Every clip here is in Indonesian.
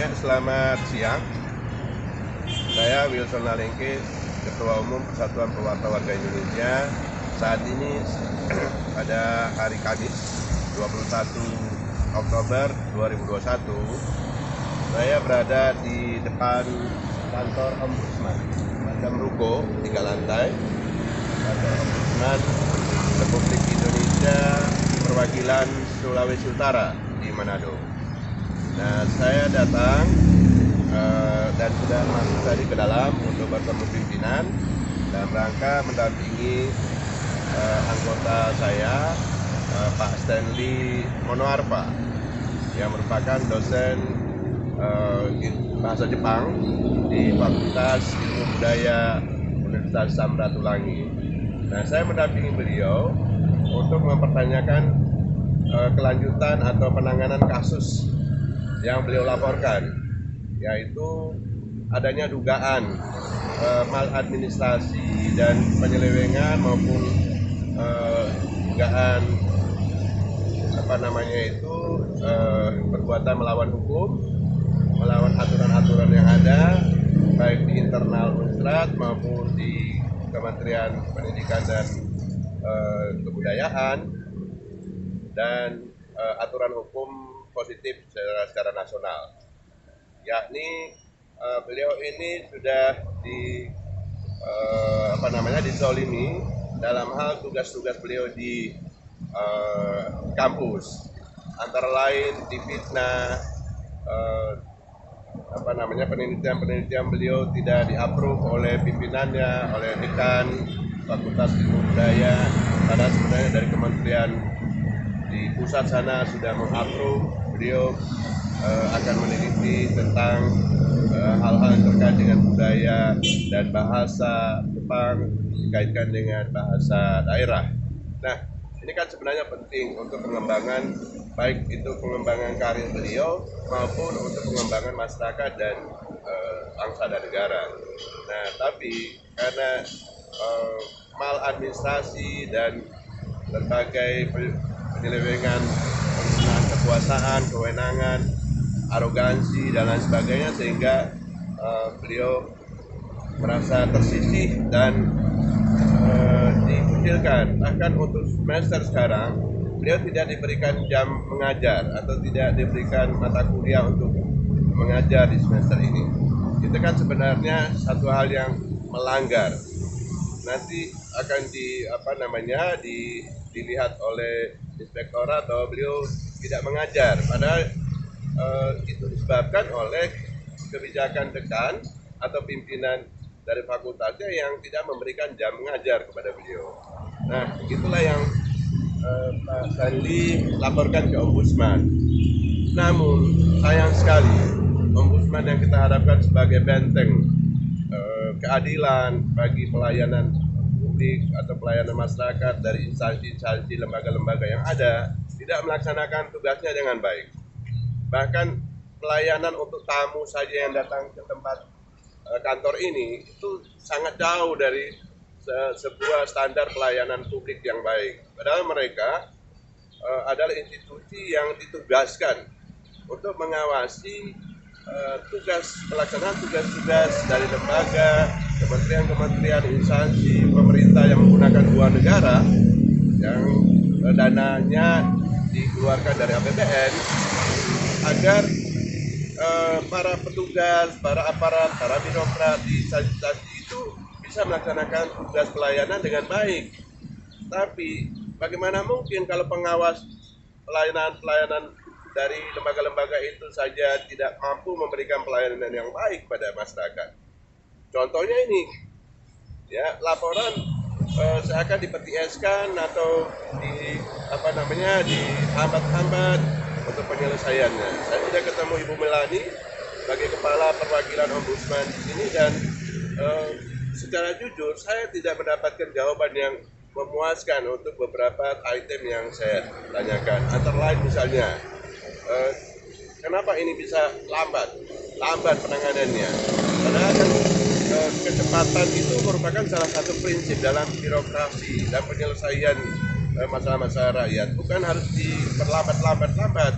Ya, selamat siang. Saya Wilson Nalengke, Ketua Umum Persatuan Pewarta Warga Indonesia. Saat ini pada hari Kamis 21 Oktober 2021, saya berada di depan kantor Ombudsman, macam ruko 3 lantai, kantor Ombudsman Republik Indonesia perwakilan Sulawesi Utara di Manado. Nah, saya datang dan sudah masuk tadi ke dalam untuk bertemu pimpinan dan rangka mendampingi anggota saya, Pak Stanley Monoarfa, yang merupakan dosen bahasa Jepang di Fakultas Ilmu Budaya Universitas Samratulangi. Nah, saya mendampingi beliau untuk mempertanyakan kelanjutan atau penanganan kasus yang beliau laporkan, yaitu adanya dugaan maladministrasi dan penyelewengan maupun dugaan perbuatan melawan hukum, melawan aturan-aturan yang ada baik di internal Unsrat maupun di Kementerian Pendidikan dan Kebudayaan dan aturan hukum positif secara nasional, yakni beliau ini sudah dizolimi dalam hal tugas-tugas beliau di kampus, antara lain difitnah, penelitian beliau tidak di-approve oleh pimpinannya, oleh dekan Fakultas Ilmu Budaya, karena sebenarnya dari kementerian di pusat sana sudah meng-approve beliau akan meneliti tentang hal-hal yang terkait dengan budaya dan bahasa Jepang dikaitkan dengan bahasa daerah. Nah, ini kan sebenarnya penting untuk pengembangan, baik itu pengembangan karir beliau maupun untuk pengembangan masyarakat dan bangsa dan negara. Nah, tapi karena maladministrasi dan berbagai penyelewengan, penggunaan kekuasaan, kewenangan, arogansi dan lain sebagainya, sehingga beliau merasa tersisih dan dikucilkan. Bahkan untuk semester sekarang beliau tidak diberikan jam mengajar atau tidak diberikan mata kuliah untuk mengajar di semester ini. Itu kan sebenarnya satu hal yang melanggar. Nanti akan dilihat oleh inspektorat atau beliau tidak mengajar, padahal itu disebabkan oleh kebijakan dekan atau pimpinan dari fakultasnya yang tidak memberikan jam mengajar kepada beliau. Nah, itulah yang Pak Stanley laporkan ke Ombudsman. Namun sayang sekali, Ombudsman yang kita harapkan sebagai benteng keadilan bagi pelayanan publik atau pelayanan masyarakat dari instansi-instansi, lembaga-lembaga yang ada, tidak melaksanakan tugasnya dengan baik. Bahkan pelayanan untuk tamu saja yang datang ke tempat kantor ini itu sangat jauh dari sebuah standar pelayanan publik yang baik. Padahal mereka adalah institusi yang ditugaskan untuk mengawasi pelaksanaan tugas-tugas dari lembaga, kementerian-kementerian, instansi pemerintah yang menggunakan uang negara yang dananya dikeluarkan dari APBN, agar para petugas, para aparat, para birokrat di instansi itu bisa melaksanakan tugas pelayanan dengan baik. Tapi bagaimana mungkin kalau pengawas pelayanan dari lembaga-lembaga itu saja tidak mampu memberikan pelayanan yang baik pada masyarakat. Contohnya ini, ya, laporan seakan dipetieskan atau dihambat-hambat untuk penyelesaiannya. Saya sudah ketemu Ibu Melani sebagai kepala perwakilan Ombudsman di sini, dan secara jujur saya tidak mendapatkan jawaban yang memuaskan untuk beberapa item yang saya tanyakan. Antara lain misalnya, kenapa ini bisa lambat penanganannya? Padahal kan kecepatan itu merupakan salah satu prinsip dalam birokrasi dan penyelesaian masalah-masalah rakyat. Bukan harus diperlambat-lambat.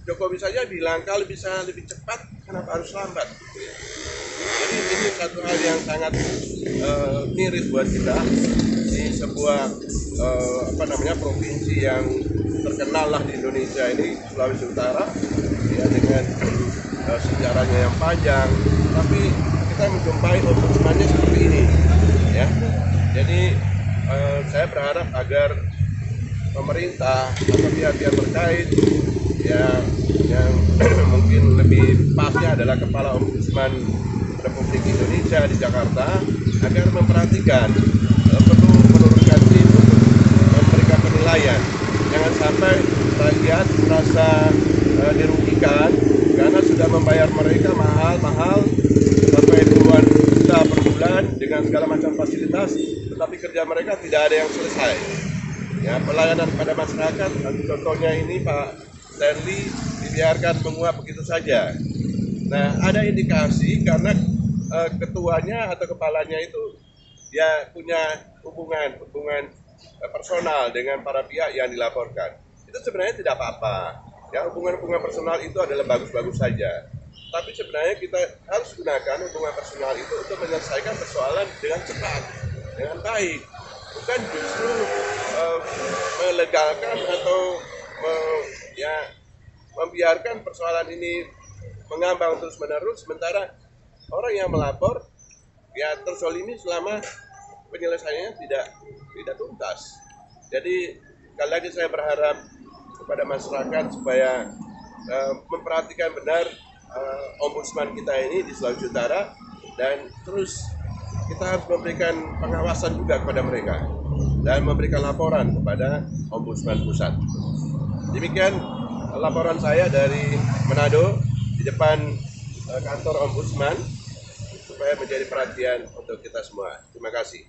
Jokowi saja bilang kalau bisa lebih cepat, kenapa harus lambat? Jadi ini satu hal yang sangat miris buat kita di sebuah provinsi yang terkenal lah di Indonesia ini, Sulawesi Utara, ya dengan sejarahnya yang panjang, tapi kita menjumpai ombudsman-nya seperti ini, ya. Jadi saya berharap agar pemerintah atau pihak-pihak terkait, ya, yang mungkin lebih pasnya adalah Kepala Ombudsman Republik Indonesia di Jakarta, agar memperhatikan perlu menurunkan tim untuk memberikan penilaian. Jangan sampai rakyat merasa dirugikan karena sudah membayar mereka mahal-mahal sampai puluhan juta per bulan dengan segala macam fasilitas, tetapi kerja mereka tidak ada yang selesai. Ya, pelayanan pada masyarakat, contohnya ini Pak Stanley dibiarkan menguap begitu saja. Nah, ada indikasi karena ketuanya atau kepalanya itu dia punya hubungan personal dengan para pihak yang dilaporkan. Itu sebenarnya tidak apa-apa. Ya, hubungan personal itu adalah bagus-bagus saja. Tapi sebenarnya kita harus gunakan hubungan personal itu untuk menyelesaikan persoalan dengan cepat, dengan baik. Bukan justru melegalkan atau membiarkan persoalan ini mengambang terus-menerus, sementara orang yang melapor ya terzolimi selama penyelesaiannya tidak tuntas. Jadi sekali lagi saya berharap kepada masyarakat supaya memperhatikan benar ombudsman kita ini di Sulawesi Utara, dan terus kita harus memberikan pengawasan juga kepada mereka dan memberikan laporan kepada ombudsman pusat. Demikian laporan saya dari Manado di depan kantor ombudsman, supaya menjadi perhatian untuk kita semua. Terima kasih.